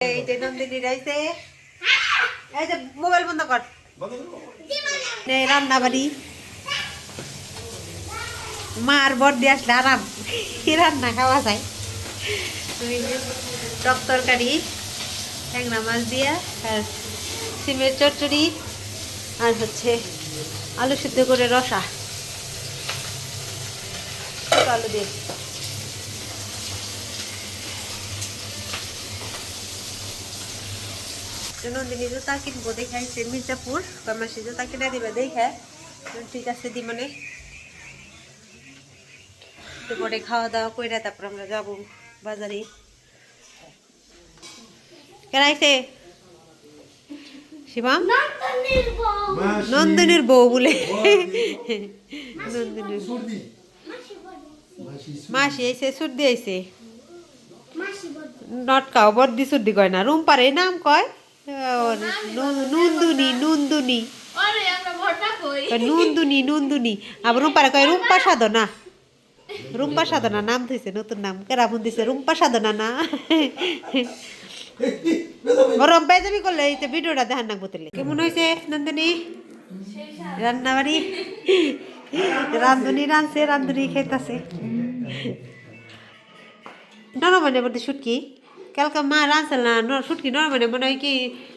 এই যে নন্দিনী রাইছে এই যে মোবাইল বন্ধ কর এই রান্না বাড়ি মার বর দিয়ে আসলে আরাম রান্না খাওয়া যায় টক তরকারি ট্যাংরা মাছ দিয়ে আর সিমের চচ্চড়ি আর হচ্ছে আলু সিদ্ধ করে রসা আলু দিয়ে নন্দিনী জুতা কিনবো দেখাইছে মির্জাপুর ফার্মাসি জুতা কিনে দিবে দেখে ঠিক আছে দি মানে দুপুরে খাওয়া দাওয়া করে তারপর আমরা যাবো বাজারে কেনাইছে শিবাম নন্দিনীর বউ বলে নন্দিনীর মাসি আইছে সর্দি আইছে নটকাও বর্দি সর্দি কয় না রুম পারে নাম কয় নুনদুনি নুনদুনি নুনদুনি নুনদুনি আবার রুম্পারে কয় রুম্পা সাধনা রুম্পা সাধনা নাম দিয়েছে নতুন নাম কেরামন দিছে রুম্পা সাধনা না গরম পেজামি করলে এই তো ভিডিওটা দেখান না বোতলে কেমন হয়েছে নন্দিনী রান্নাবাড়ি রান্ধুনি রাঁধছে রান্ধুনি খেতেছে নরমানে বলতে শুটকি কালকে মা রাঁধছিল না শুটকি নরমানে মনে হয় কি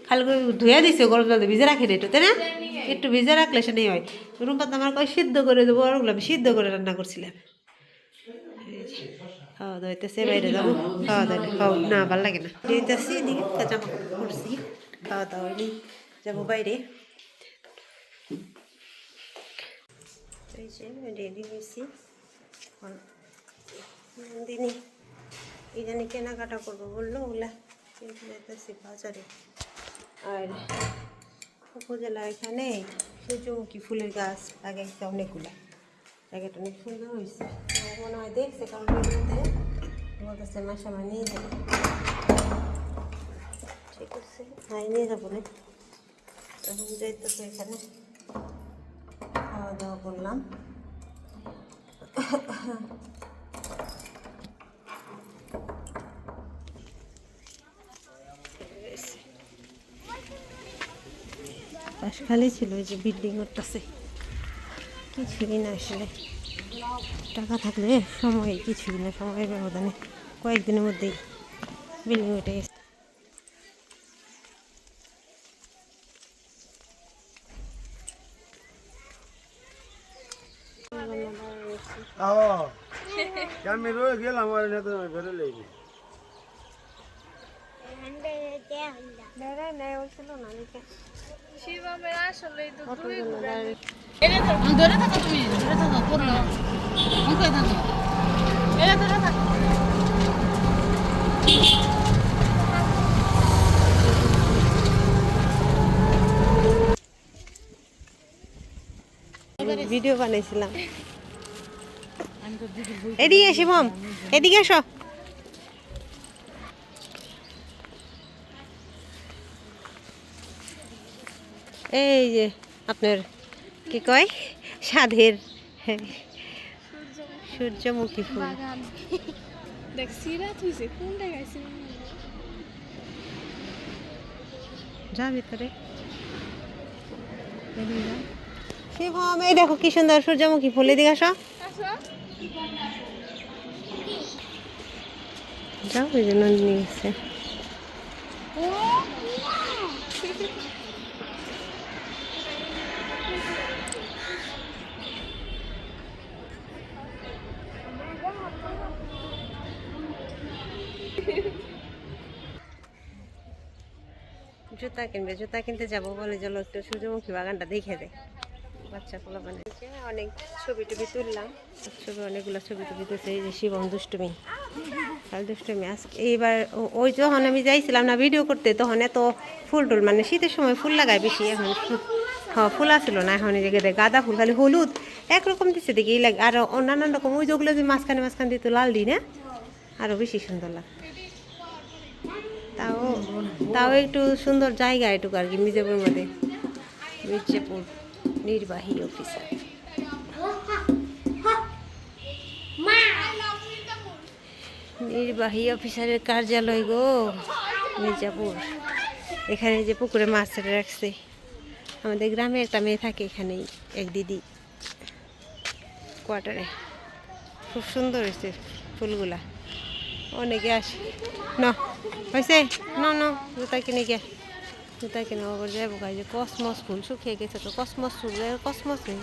খালি ধুয়ে দিছে গরম জল ভিজে রাখে না একটু তাই না একটু ভিজে রাখলে সে নেই হয় রুম্পা তো আমার কয় সিদ্ধ করে দেবো ওরগুলো আমি সিদ্ধ করে রান্না করছিলাম খাওয়া দাওয়া হইতেছে বাইরে যাবো খাওয়া দাওয়া খাওয়া না ভালো লাগে না দিতেছি এদিকে জামা কাপড় করছি খাওয়া দাওয়া হয়নি যাবো বাইরে এই যে রেডি হয়েছি দিনই এই জানি কেনাকাটা করবো বললো ওগুলা কিনতে যেতেছি বাজারে আর উপজেলা এখানে সূর্যমুখী ফুলের গাছ লাগাইছে অনেকগুলা জায়গাটা অনেক সুন্দর হয়েছে মনে হয় দেখছে কারণ বলতেছে মাসে আমার নিয়ে যাবে ঠিক আছে হ্যাঁ নিয়ে যাবো না এখন যাইতেছে এখানে খাওয়া দাওয়া করলাম পাশ খালি ছিল ওই যে বিল্ডিং করতেছে কিছুই না আসলে টাকা থাকলে সময় কিছুই না সময়ের ব্যবধানে কয়েকদিনের মধ্যেই বিল্ডিং উঠে গেছে ধরে থাকো তুমি ধরে থাকো করলো মুখে থাকো এটা ধরে থাকো ভিডিও বানাইছিলাম এদিকে শিবম এদিকে আসো এই যে আপনার কি কয় সাধের সূর্যমুখী ফুল যা ভিতরে শিবম এই দেখো কি সুন্দর সূর্যমুখী ফুল এদিকে আসো যাও ওই যে নন্দিনী গেছে জুতা কিনবে জুতা কিনতে যাবো বলে চলো একটু সূর্যমুখী বাগানটা দেখে দেয় বাচ্চা পোলা বানিয়েছে অনেক ছবি টবি তুললাম ছবি অনেকগুলো ছবি টবি তুলছে এই যে শিবম দুষ্টুমি কাল দুষ্টুমি আজকে এইবার ওই যখন আমি যাইছিলাম না ভিডিও করতে তখন এত ফুল টুল মানে শীতের সময় ফুল লাগায় বেশি এখন হ্যাঁ ফুল আসলো না এখন এই জায়গায় গাঁদা ফুল খালি হলুদ একরকম দিচ্ছে দেখি লাগে আর নানান রকম ওই যেগুলো যে মাঝখানে মাঝখানে দিত লাল দিই না আরও বেশি সুন্দর লাগে তাও তাও একটু সুন্দর জায়গা এটুকু আর কি মির্জাপুর মধ্যে মির্জাপুর নির্বাহী অফিসার নির্বাহী অফিসারের কার্যালয় গো মির্জাপুর। এখানে যে পুকুরে মাছ ছেড়ে রাখছে, আমাদের গ্রামে একটা মেয়ে থাকে এখানেই, এক দিদি কোয়ার্টারে। খুব সুন্দর হয়েছে ফুলগুলা, অনেকে আসে। ন হয়েছে ন ন জুতা কিনে গিয়ে জুতা কিনে আবার যাবো গাই যে কসমস ফুল শুকিয়ে গেছে, তো কসমস ফুল কসমস নেই।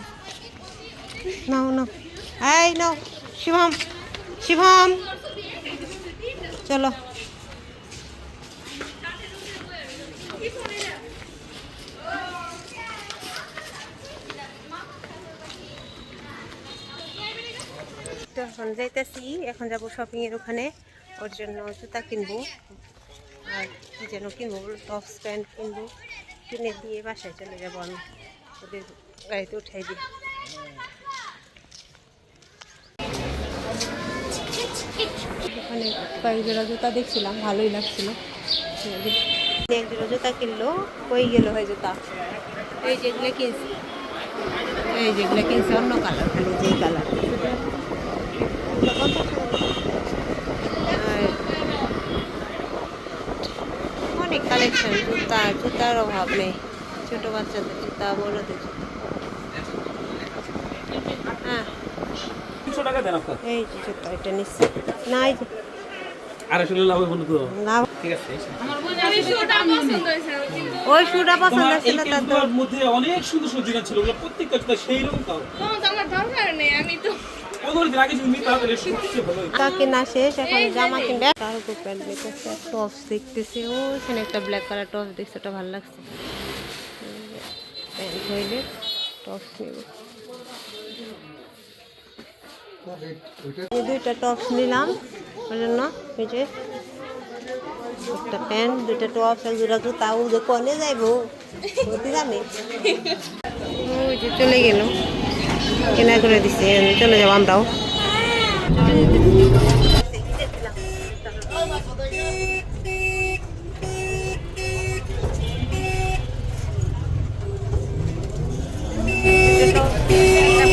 নাও নাও, এই নাও শিবম, শিবম চলো। তো এখন যাইতেছি, এখন যাবো শপিং এর ওখানে, ওর জন্য জুতা কিনবো আর কি যেন কিনবো, টপস প্যান্ট কিনবো, কিনে দিয়ে বাসায় চলে যাবো আমি, ওদের গাড়িতে উঠাই দিই। ওখানে কয়েক জোড়া জুতা দেখছিলাম, ভালোই লাগছিল। এক জোড়া জুতা কিনলো, কই গেল হয় জুতা, এই যেগুলো কিনছি, এই যেগুলো কিনছি অন্য কালার, খালি যেই কালার। আর অনেক কালেকশন, জুতার অভাব নেই, ছোট বাচ্চাদের জুতা, বড়দের জুতা। হ্যাঁ 300 টাকা দেন আপনার। এই যে জুতা এটা নিচ্ছি, না এই যে আর আসলে লাভ হবে না তো। লাভ, ঠিক আছে। ওই শুটা পছন্দ তোমার এই ছিল তার তো। কেসগুলোর মধ্যে অনেক সুন্দর সুন্দর ডিজাইন ছিল, ওগুলো প্রত্যেকটা জুতা সেই রকম কাও। আমার দরকার নেই, আমি তো 15 দিন আগে যদি নিতে তাহলে সবচেয়ে ভালো হতো। তা কেনা শেষ, এখন জামা কিনবে। কার্গো প্যান্ট দেখতেছে, টপস দেখতেছে, ও এখানে একটা ব্ল্যাক কালার টপস দেখছে, ওটা ভালো লাগছে। প্যান্ট হইলে টপস নেব। এই দুইটা টপস নিলাম ওর জন্য, এই যে একটা প্যান্ট, দুইটা টপস, এক জোড়া জুতা। ও যে কনে যাইবো বলতে জানে, ওই যে চলে গেল, কেনা করে দিছে, চলে যাবো আমরাও।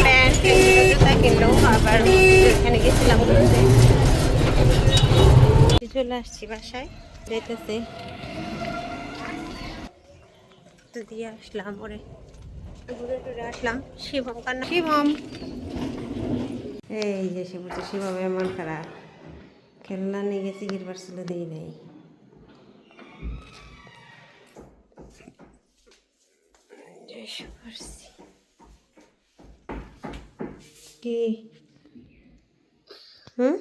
প্যান্ট জুতা কিনলো, আবার এখানে গেছিলাম ঘুরতে। চলে আসছি বাসায়, যাইতেছে তো দিয়ে আসলাম, ওরে ঘুরে টুরে আসলাম। শিবম কান্না, শিবম এই যে সে বলছে শিবম এমন খারাপ, খেলনা নিয়ে গেছি গিরবার ছিল দিই নাই। কি হুম,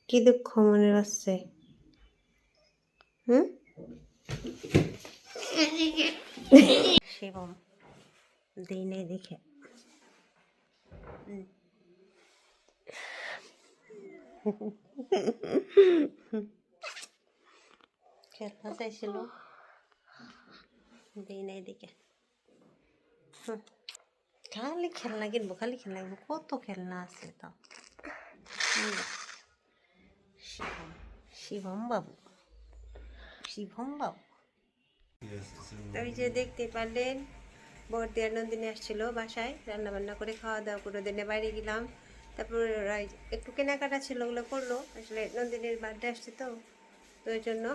কি দুঃখ মনে হচ্ছে? হুম, শিবম দিই নেই দেখে খেলনা চাইছিল, দিই নাই দেখে। খালি খেলনা কিনবো, খালি খেলনা কিনবো, কত খেলনা আছে তো। শিবম, শিবম বাবু, শিবম বাবু। ওই যে দেখতে পারলেন, বর্দি আর নন্দিনী আসছিল বাসায়, রান্না বান্না করে খাওয়া দাওয়া করে দিনে বাইরে গেলাম। তারপর একটু কেনাকাটা ছিল, ওগুলো করলো। আসলে নন্দিনীর বার্থডে আসছে তো, তো ওই জন্য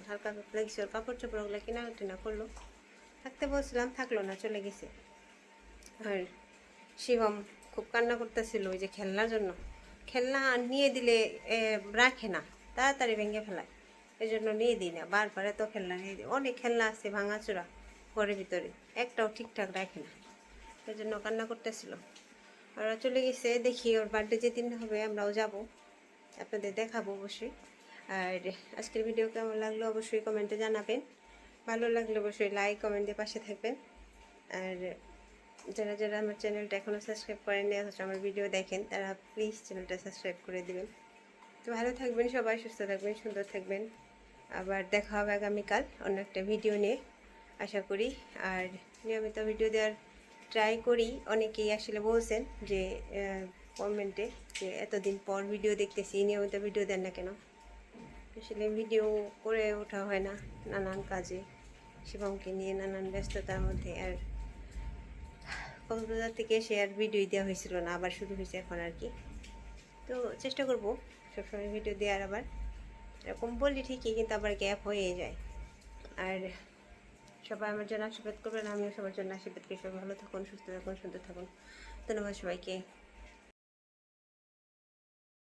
হালকা লাগছে, ওর কাপড় চোপড় ওগুলো কেনা টেনা করলো। থাকতে বলছিলাম, থাকলো না, চলে গেছে। আর শিবম খুব কান্না করতেছিল ওই যে খেলনার জন্য। খেলনা নিয়ে দিলে রাখে না, তাড়াতাড়ি ভেঙে ফেলায়, এই জন্য নিয়ে দিই না। বারবার এত খেলনা নিয়ে দিই, অনেক খেলনা আছে ভাঙাচোরা ঘরের ভিতরে, একটাও ঠিকঠাক রাখে না, এই জন্য কান্না করতেছিল। ওরা চলে গেছে, দেখি ওর বার্থডে যেদিন হবে আমরাও যাব, আপনাদের দেখাবো অবশ্যই। আর আজকের ভিডিও কেমন লাগলো অবশ্যই কমেন্টে জানাবেন, ভালো লাগলে অবশ্যই লাইক কমেন্ট দিয়ে পাশে থাকবেন। আর যারা যারা আমার চ্যানেলটা এখনও সাবস্ক্রাইব করেননি অথচ আমার ভিডিও দেখেন, তারা প্লিজ চ্যানেলটা সাবস্ক্রাইব করে দেবেন। তো ভালো থাকবেন সবাই, সুস্থ থাকবেন, সুন্দর থাকবেন। আবার দেখা হবে আগামীকাল অন্য একটা ভিডিও নিয়ে আশা করি। আর নিয়মিত ভিডিও দেওয়ার ট্রাই করি। অনেকেই আসলে বলছেন যে কমেন্টে যে এতদিন পর ভিডিও দেখতেছি, নিয়মিত ভিডিও দেন না কেন? আসলে ভিডিও করে ওঠা হয় না, নানান কাজে, শিবমকে নিয়ে নানান ব্যস্ততার মধ্যে। আর কক্সবাজার থেকে সে আর ভিডিও দেওয়া হয়েছিল না, আবার শুরু হয়েছে এখন আর কি। তো চেষ্টা করব সবসময় ভিডিও দেওয়ার আবার। এরকম বলি ঠিকই, কিন্তু আবার গ্যাপ হয়ে যায়। আর সবাই আমার জন্য আশীর্বাদ করবেন, আমিও সবার জন্য আশীর্বাদ করি। সবাই ভালো থাকুন, সুস্থ থাকুন, সুন্দর থাকুন। ধন্যবাদ সবাইকে।